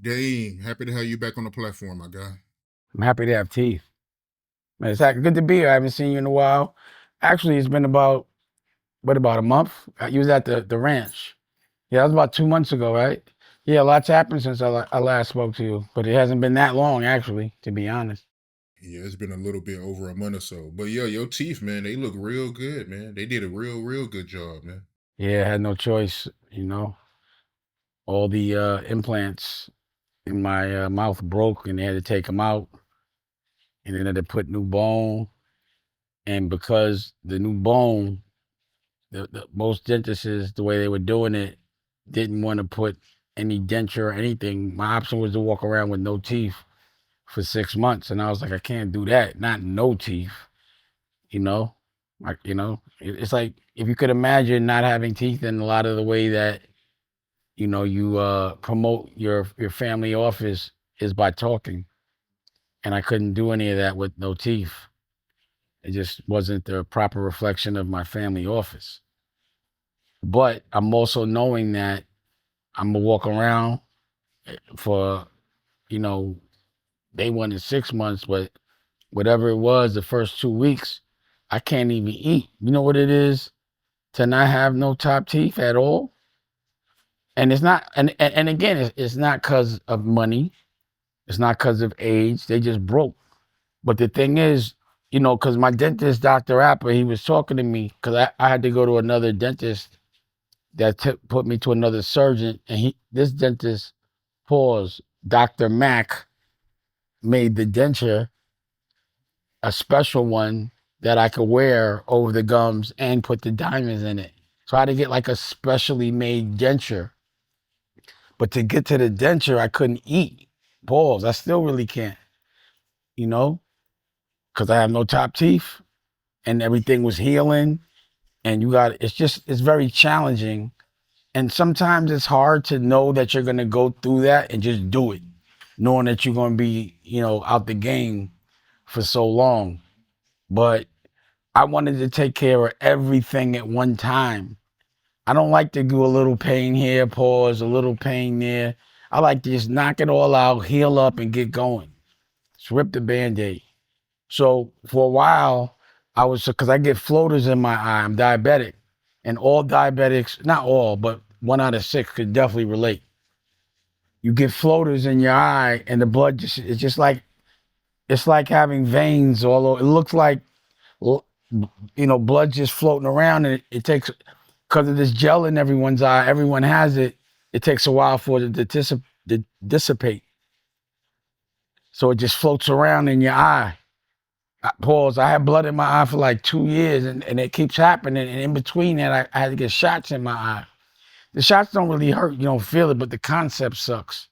Dame, happy to have you back on the platform, my guy. I'm happy to have teeth. Man, it's good to be here. I haven't seen you in a while. Actually, it's been about a month? You was at the ranch. Yeah, that was about 2 months ago, right? Yeah, a lot's happened since I last spoke to you, but it hasn't been that long, actually, to be honest. Yeah, it's been a little bit over a month or so. But yeah, your teeth, man, they look real good, man. They did a real good job, man. Yeah, I had no choice, All the implants in my mouth broke, and they had to take them out, and then they had to put new bone. And because the new bone, the most dentists, the way they were doing it, didn't want to put any denture or anything. My option was to walk around with no teeth for 6 months, and I was like, I can't do that. Not no teeth, you know. It's like if you could imagine not having teeth in a lot of the way that you promote your family office is by talking, and I couldn't do any of that with no teeth. It just wasn't the proper reflection of my family office. But I'm also knowing that I'm gonna walk around for, you know, they wanted 6 months, but whatever it was, the first 2 weeks, I can't even eat. You know what it is to not have no top teeth at all? And it's not, and again, it's not because of money. It's not because of age. They just broke. But the thing is, because my dentist, Dr. Apper, he was talking to me because I had to go to another dentist that put me to another surgeon. And this dentist, pause, Dr. Mack, made the denture a special one that I could wear over the gums and put the diamonds in it. So I had to get like a specially made denture. But to get to the denture, I couldn't eat. Pause. I still really can't, you know, because I have no top teeth and everything was healing. And it's very challenging. And sometimes it's hard to know that you're going to go through that and just do it, knowing that you're going to be, out the game for so long. But I wanted to take care of everything at one time. I don't like to do a little pain here, pause, a little pain there. I like to just knock it all out, heal up, and get going. Just rip the band-aid. So for a while, because I get floaters in my eye. I'm diabetic. And all diabetics, not all, but 1 out of 6 could definitely relate. You get floaters in your eye, and the blood it's just like, it's like having veins all over. It looks like, blood just floating around, and it takes, because of this gel in everyone's eye, everyone has it. It takes a while for it to dissipate. So it just floats around in your eye. Pause. I had blood in my eye for like 2 years, and it keeps happening. And in between that, I had to get shots in my eye. The shots don't really hurt. You don't feel it, but the concept sucks.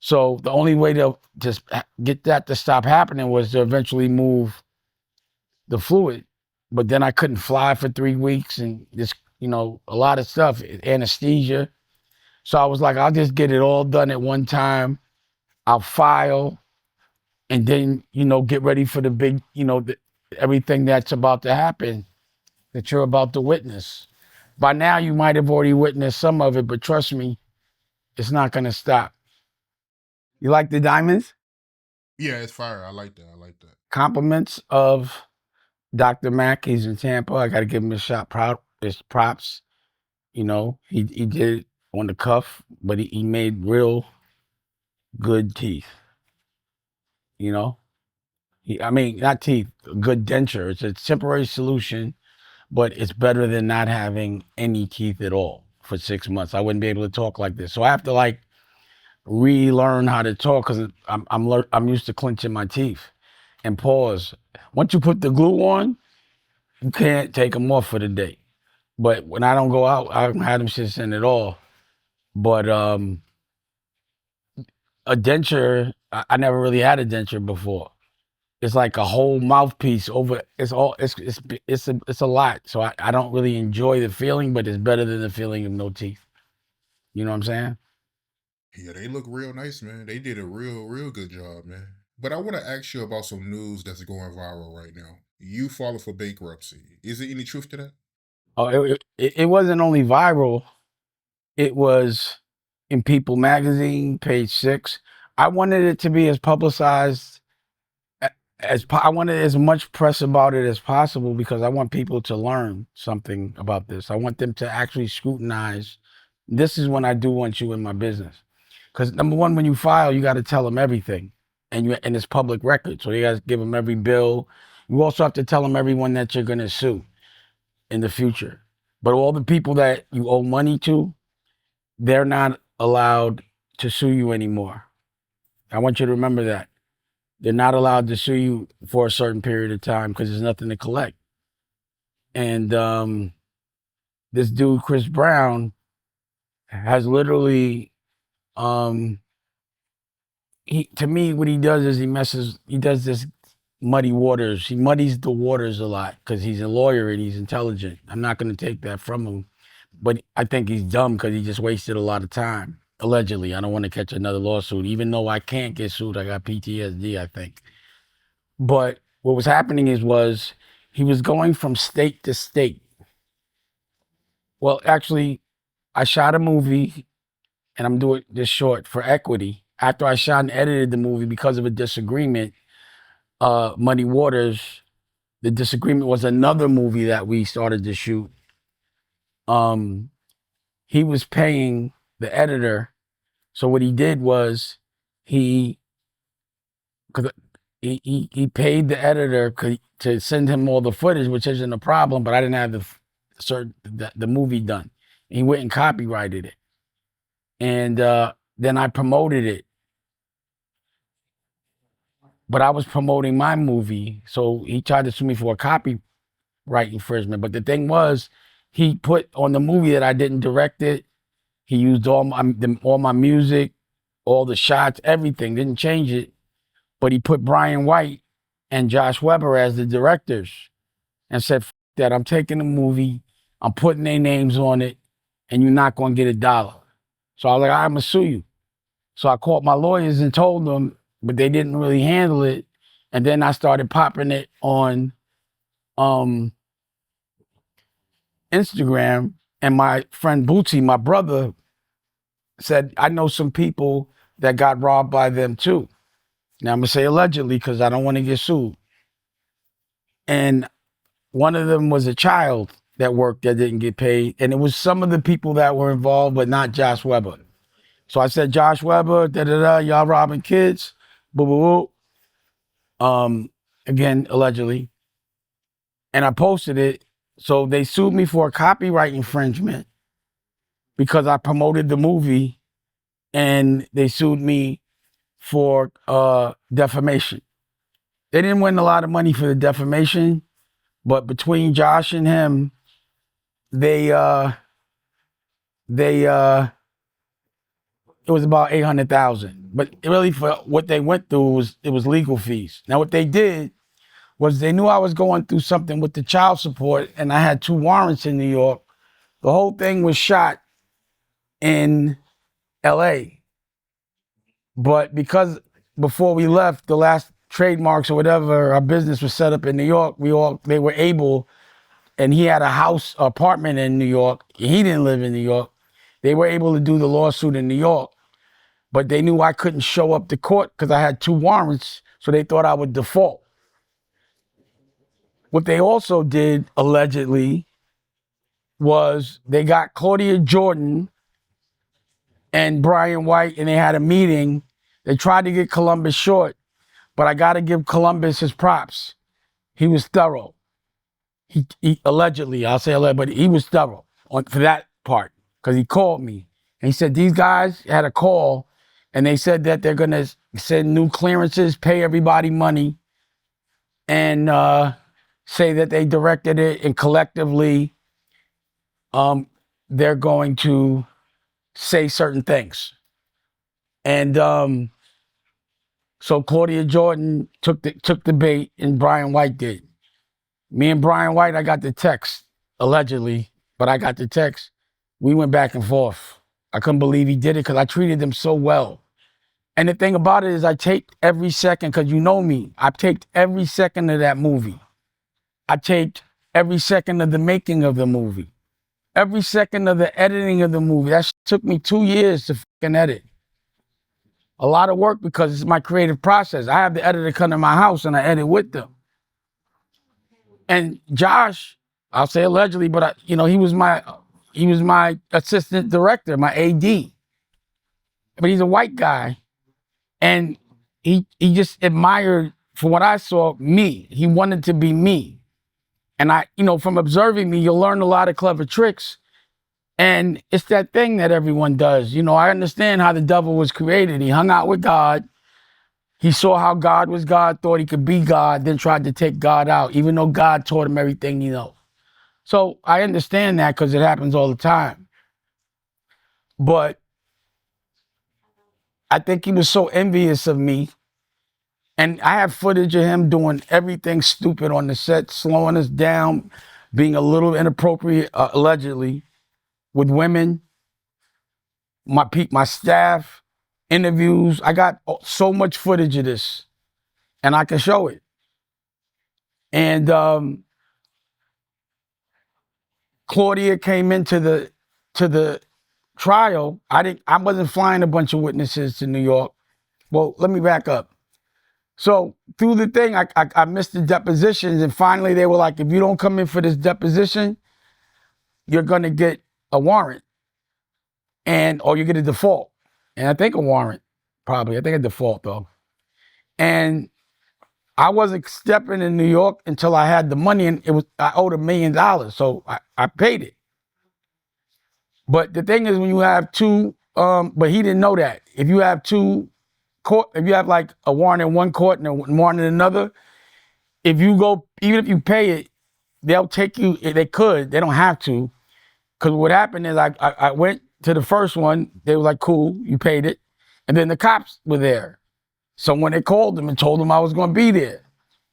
So the only way to just get that to stop happening was to eventually move the fluid. But then I couldn't fly for 3 weeks and just, a lot of stuff, anesthesia. So I was like, I'll just get it all done at one time. I'll file and then, get ready for the big, everything that's about to happen that you're about to witness. By now, you might have already witnessed some of it, but trust me, it's not going to stop. You like the diamonds? Yeah, it's fire. I like that. I like that. Compliments of Dr. Mack. He's in Tampa. I got to give him a shot. His props. He did it on the cuff, but he made real good teeth. You know, I mean, not teeth, good denture. It's a temporary solution, but it's better than not having any teeth at all for 6 months. I wouldn't be able to talk like this. So I have to like relearn how to talk because I'm used to clenching my teeth and pause. Once you put the glue on, you can't take them off for the day. But when I don't go out, I don't have them shits in at all. But a denture, I never really had a denture before. It's like a whole mouthpiece over. It's a lot. So I don't really enjoy the feeling, but it's better than the feeling of no teeth. You know what I'm saying? Yeah, they look real nice, man. They did a real good job, man. But I want to ask you about some news that's going viral right now. You falling for bankruptcy. Is there any truth to that? Oh, it wasn't only viral. It was. in People magazine, page 6. I wanted it to be as publicized I wanted as much press about it as possible because I want people to learn something about this. I want them to actually scrutinize. This is when I do want you in my business. Because number one, when you file, you got to tell them everything, and it's public record. So you got to give them every bill. You also have to tell them everyone that you're going to sue in the future. But all the people that you owe money to, they're not allowed to sue you anymore. I want you to remember that. They're not allowed to sue you for a certain period of time because there's nothing to collect. And this dude, Chris Brown, has literally, he to me, what he does is he does this muddy waters. He muddies the waters a lot because he's a lawyer and he's intelligent. I'm not going to take that from him, but I think he's dumb because he just wasted a lot of time. Allegedly, I don't want to catch another lawsuit, even though I can't get sued. I got PTSD, I think. But what was happening was he was going from state to state. Well, actually, I shot a movie, and I'm doing this short for equity. After I shot and edited the movie because of a disagreement, Muddy Waters, the disagreement was another movie that we started to shoot. He was paying the editor. So what he did was he, cause he paid the editor to send him all the footage, which isn't a problem, but I didn't have the movie done. And he went and copyrighted it. And then I promoted it. But I was promoting my movie. So he tried to sue me for a copyright infringement. But the thing was, he put on the movie that I didn't direct it. He used all my music, all the shots, everything, didn't change it. But he put Brian White and Josh Weber as the directors and said, that I'm taking the movie, I'm putting their names on it, and you're not going to get $1. So I was like, I'm going to sue you. So I called my lawyers and told them, but they didn't really handle it. And then I started popping it on Instagram. And my friend Bootsy, my brother, said, I know some people that got robbed by them too. Now I'm going to say allegedly because I don't want to get sued. And one of them was a child that worked that didn't get paid. And it was some of the people that were involved, but not Josh Weber. So I said, Josh Weber, y'all robbing kids. Boo, boo, boo. Again, allegedly. And I posted it. So they sued me for a copyright infringement because I promoted the movie, and they sued me for defamation. They didn't win a lot of money for the defamation, but between Josh and him, it was about 800,000. But really, for what they went through, it was legal fees. Now, what they did was they knew I was going through something with the child support, and I had 2 warrants in New York. The whole thing was shot in LA. But because before we left, the last trademarks or whatever, our business was set up in New York, they were able, and he had a house, apartment in New York. He didn't live in New York. They were able to do the lawsuit in New York, but they knew I couldn't show up to court because I had 2 warrants, so they thought I would default. What they also did, allegedly, was they got Claudia Jordan and Brian White, and they had a meeting. They tried to get Columbus short, but I got to give Columbus his props. He was thorough. He allegedly, I'll say allegedly, but he was thorough for that part because he called me. And he said, these guys had a call, and they said that they're going to send new clearances, pay everybody money, and say that they directed it, and collectively they're going to say certain things. And so Claudia Jordan took the bait, and Brian White did. Me and Brian White, I got the text, allegedly, but I got the text. We went back and forth. I couldn't believe he did it because I treated them so well. And the thing about it is I taped every second, because you know me. I taped every second of that movie. I taped every second of the making of the movie. Every second of the editing of the movie. That's took me 2 years to fucking edit. A lot of work because it's my creative process. I have the editor come to my house and I edit with them. And Josh, I'll say allegedly, but he was my assistant director, my AD. But he's a white guy, and he just admired, from what I saw, me. He wanted to be me. And from observing me, you'll learn a lot of clever tricks. And it's that thing that everyone does. I understand how the devil was created. He hung out with God. He saw how God was God, thought he could be God, then tried to take God out, even though God taught him everything he knows. So I understand that because it happens all the time. But I think he was so envious of me. And I have footage of him doing everything stupid on the set, slowing us down, being a little inappropriate, allegedly, with women, my staff, interviews. I got so much footage of this, and I can show it. And Claudia came into the trial. I wasn't flying a bunch of witnesses to New York. Well, let me back up. So through the thing, I missed the depositions, and finally they were like, if you don't come in for this deposition, you're gonna get a warrant, or you get a default. And I think a warrant, probably. I think a default though. And I wasn't stepping in New York until I had the money, and I owed $1 million, so I paid it. But the thing is, when you have two, but he didn't know that. If you have two court, if you have like a warrant in one court and a warrant in another, if you go, even if you pay it, they'll take you. They could, they don't have to, because what happened is I went to the first one. They were like, "Cool, you paid it," and then the cops were there. So when they called them and told them I was going to be there,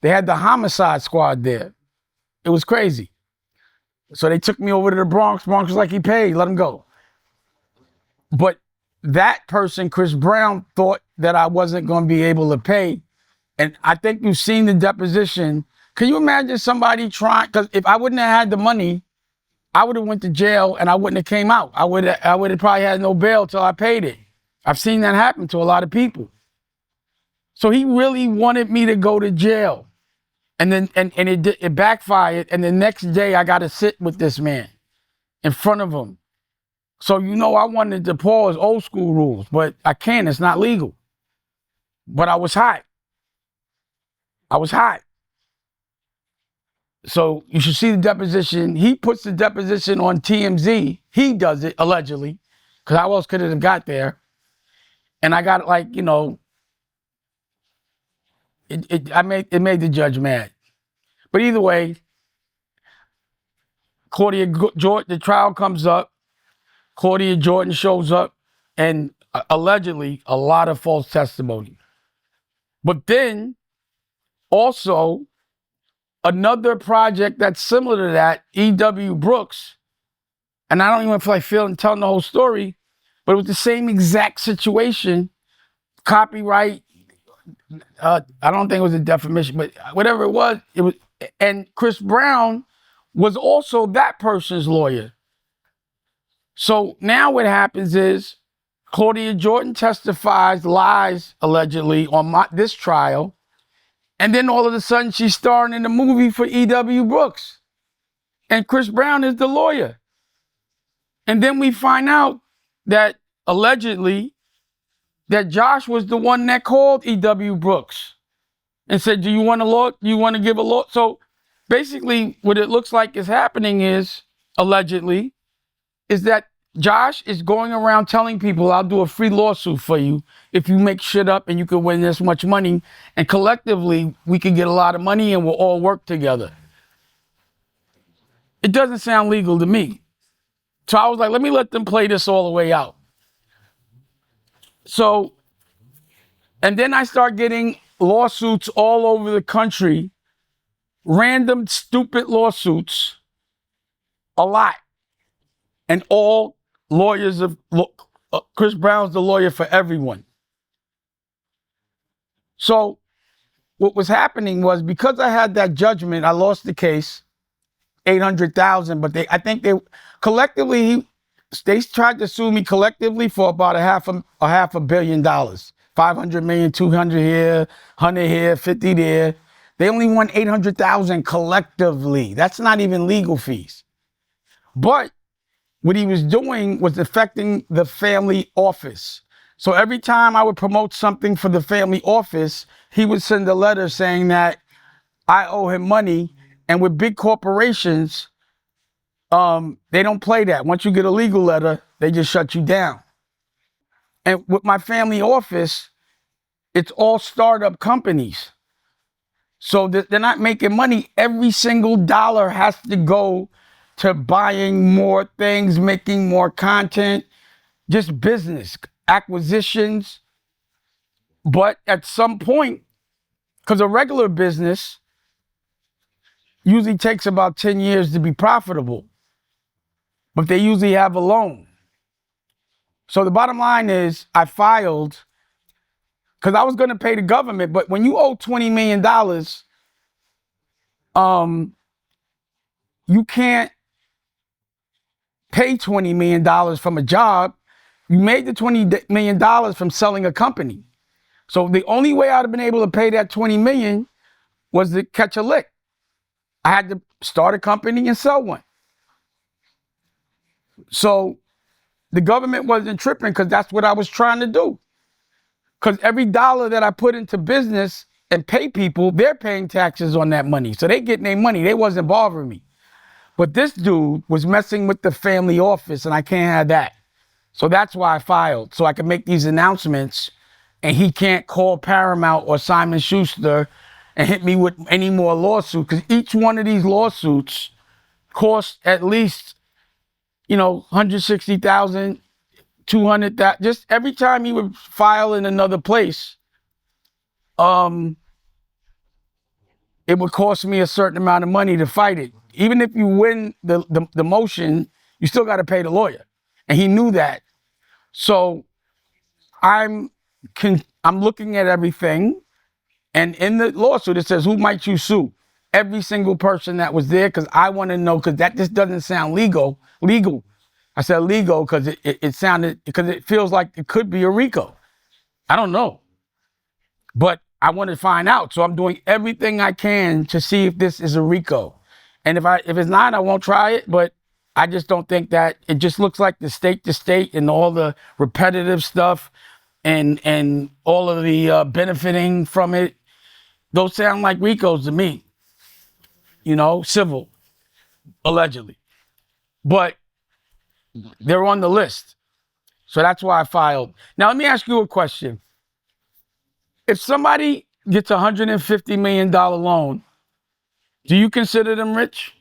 they had the homicide squad there. It was crazy. So they took me over to the Bronx. Bronx was like, he paid, let him go. But that person, Chris Brown, thought that I wasn't going to be able to pay. And I think you've seen the deposition. Can you imagine somebody trying? Because if I wouldn't have had the money, I would have went to jail and I wouldn't have came out. I would have probably had no bail till I paid it. I've seen that happen to a lot of people. So he really wanted me to go to jail. And then it backfired. And the next day I got to sit with this man in front of him. So I wanted to pause old school rules, but I can't. It's not legal. But I was hot. So you should see the deposition. He puts the deposition on TMZ. He does it, allegedly, because how else could it have got there? And I got it made the judge mad. But either way, Claudia Jordan, the trial comes up. Claudia Jordan shows up, and allegedly a lot of false testimony. But then also another project that's similar to that, E.W. Brooks, and I don't even feel like telling the whole story, but it was the same exact situation, copyright. I don't think it was a defamation, but whatever it was, and Chris Brown was also that person's lawyer. So now what happens is Claudia Jordan testifies, lies allegedly on this trial, and then all of a sudden she's starring in the movie for E.W. Brooks, and Chris Brown is the lawyer. And then we find out that allegedly that Josh was the one that called E.W. Brooks and said, do you want a law? Do you want to give a law? So basically what it looks like is happening is, allegedly, is that Josh is going around telling people, I'll do a free lawsuit for you if you make shit up and you can win this much money. And collectively, we can get a lot of money and we'll all work together. It doesn't sound legal to me. So I was like, let me let them play this all the way out. So, and then I start getting lawsuits all over the country, random stupid lawsuits, a lot. And all lawyers Chris Brown's the lawyer for everyone. So what was happening was, because I had that judgment, I lost the case, $800,000, but I think they collectively, They tried to sue me collectively for about $500 million. 500 million, 200 here, 100 here, 50 there. They only won 800,000 collectively. That's not even legal fees. But what he was doing was affecting the family office. So every time I would promote something for the family office, he would send a letter saying that I owe him money. And with big corporations, they don't play that. Once you get a legal letter, they just shut you down. And with my family office, it's all startup companies. So they're not making money. Every single dollar has to go to buying more things, making more content, just business acquisitions. But at some point, because a regular business usually takes about 10 years to be profitable, but they usually have a loan. So the bottom line is I filed because I was going to pay the government, but when you owe $20 million, you can't pay $20 million from a job. You made the $20 million from selling a company. So the only way I'd have been able to pay that $20 million was to catch a lick. I had to start a company and sell one. So the government wasn't tripping because that's what I was trying to do. Because every dollar that I put into business and pay people, they're paying taxes on that money. So they getting their money. They wasn't bothering me. But this dude was messing with the family office, and I can't have that. So that's why I filed, so I can make these announcements, and he can't call Paramount or Simon Schuster and hit me with any more lawsuits, because each one of these lawsuits cost at least, 160,000, 200,000. Just every time he would file in another place, it would cost me a certain amount of money to fight it. Even if you win the motion, you still got to pay the lawyer. And he knew that. So I'm looking at everything. And in the lawsuit, it says, who might you sue? Every single person that was there, because I want to know, because that just doesn't sound legal. I said legal because it sounded, because it feels like it could be a RICO. I don't know. But I want to find out. So I'm doing everything I can to see if this is a RICO. And if it's not, I won't try it. But I just don't think that it just looks like the state to state and all the repetitive stuff and all of the benefiting from it. Those sound like RICOs to me, civil, allegedly. But they're on the list. So that's why I filed. Now, let me ask you a question. If somebody gets a $150 million loan, do you consider them rich?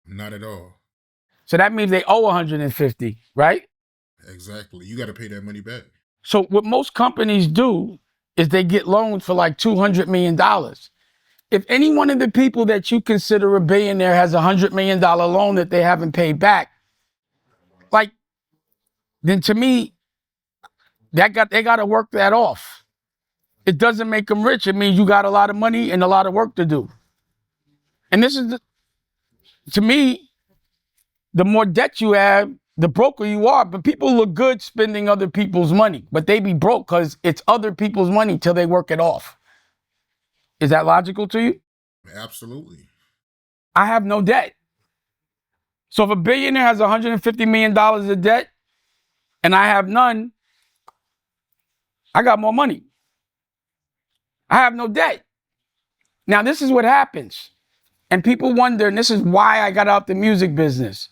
Not at all. So that means they owe 150, right? Exactly. You got to pay that money back. So what most companies do is they get loans for like $200 million. If any one of the people that you consider a billionaire has a $100 million loan that they haven't paid back, then to me, they got to work that off. It doesn't make them rich. It means you got a lot of money and a lot of work to do. And this is, to me, the more debt you have, the broker you are. But people look good spending other people's money, but they be broke because it's other people's money till they work it off. Is that logical to you? Absolutely. I have no debt. So if a billionaire has $150 million of debt and I have none, I got more money. I have no debt. Now, this is what happens. And people wonder, and this is why I got out the music business.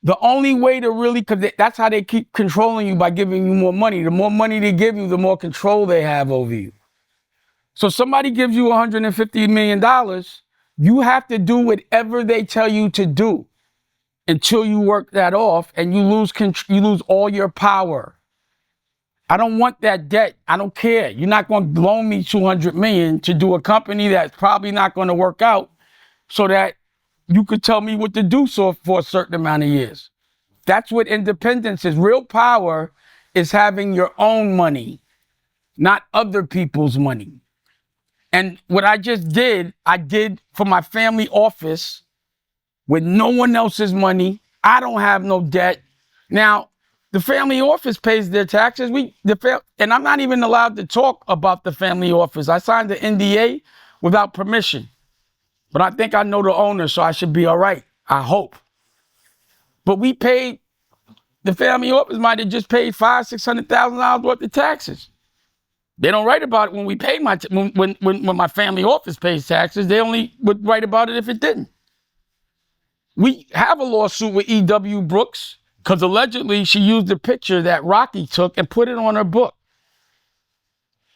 The only way to really, because that's how they keep controlling you, by giving you more money. The more money they give you, the more control they have over you. So somebody gives you $150 million, you have to do whatever they tell you to do until you work that off, and you lose all your power. I don't want that debt. I don't care. You're not going to loan me $200 million to do a company that's probably not going to work out, so that you could tell me what to do for a certain amount of years. That's what independence is. Real power is having your own money, not other people's money. And what I just did, I did for my family office with no one else's money. I don't have no debt. Now, the family office pays their taxes. And I'm not even allowed to talk about the family office. I signed the NDA without permission. But I think I know the owner, so I should be all right. I hope. But we paid, the family office might have just paid $500,000-$600,000 worth of taxes. They don't write about it when we pay when my family office pays taxes. They only would write about it if it didn't. We have a lawsuit with E.W. Brooks because allegedly she used a picture that Rocky took and put it on her book.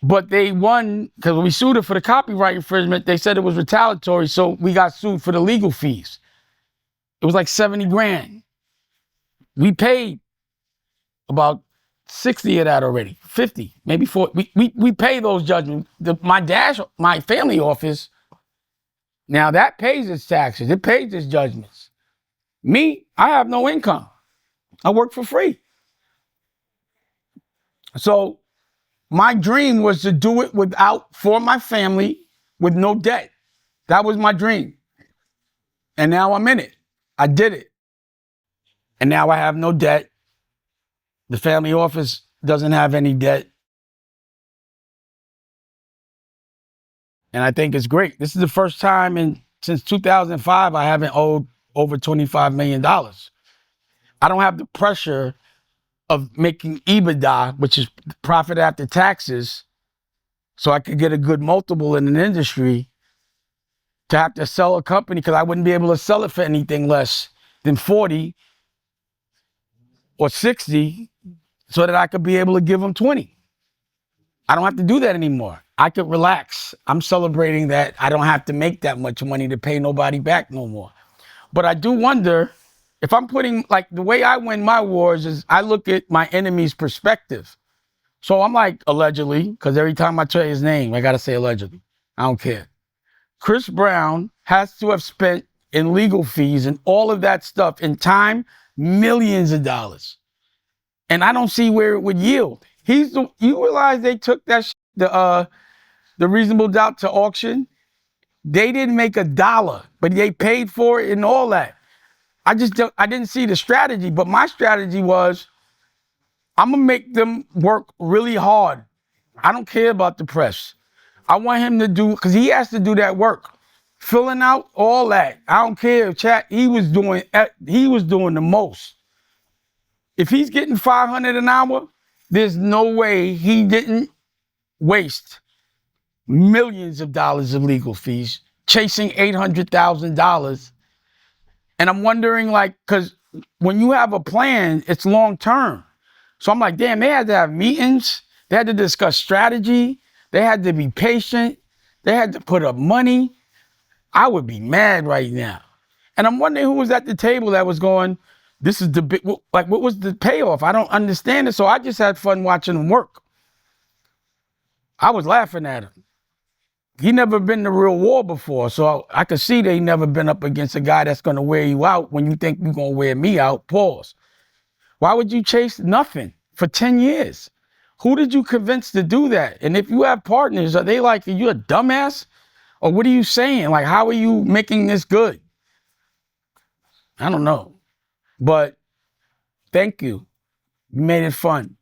But they won because we sued her for the copyright infringement. They said it was retaliatory, so we got sued for the legal fees. It was like 70 grand. We paid about 60 of that already, 50, maybe 40. We pay those judgments. My family office, now that pays its taxes. It pays its judgments. Me, I have no income. I work for free. So my dream was to do it for my family with no debt. That was my dream. And now I'm in it. I did it. And now I have no debt. The family office doesn't have any debt. And I think it's great. This is the first time since 2005 I haven't owed over $25 million. I don't have the pressure of making EBITDA, which is profit after taxes, so I could get a good multiple in an industry, to have to sell a company because I wouldn't be able to sell it for anything less than 40 or 60 so that I could be able to give them 20. I don't have to do that anymore. I could relax. I'm celebrating that I don't have to make that much money to pay nobody back no more. But I do wonder if I'm putting, like, the way I win my wars is I look at my enemy's perspective. So I'm like, allegedly, because every time I tell his name, I got to say allegedly. I don't care. Chris Brown has to have spent in legal fees and all of that stuff in time, millions of dollars. And I don't see where it would yield. You realize they took the reasonable doubt to auction? They didn't make $1, but they paid for it and all that. I didn't see the strategy, but my strategy was, I'm gonna make them work really hard. I don't care about the press. I want him to because he has to do that work. Filling out all that. I don't care, chat. He was doing the most. If he's getting $500 an hour, there's no way he didn't waste millions of dollars of legal fees chasing $800,000. And I'm wondering, like, because when you have a plan, it's long term. So I'm like, damn, they had to have meetings. They had to discuss strategy. They had to be patient. They had to put up money. I would be mad right now. And I'm wondering who was at the table that was going, this is the big, like, what was the payoff? I don't understand it. So I just had fun watching him work. I was laughing at him. He never been to real war before, so I could see that he never been up against a guy that's going to wear you out when you think you're going to wear me out. Pause. Why would you chase nothing for 10 years? Who did you convince to do that? And if you have partners, are they like, are you a dumbass? Or what are you saying? Like, how are you making this good? I don't know. But thank you. You made it fun.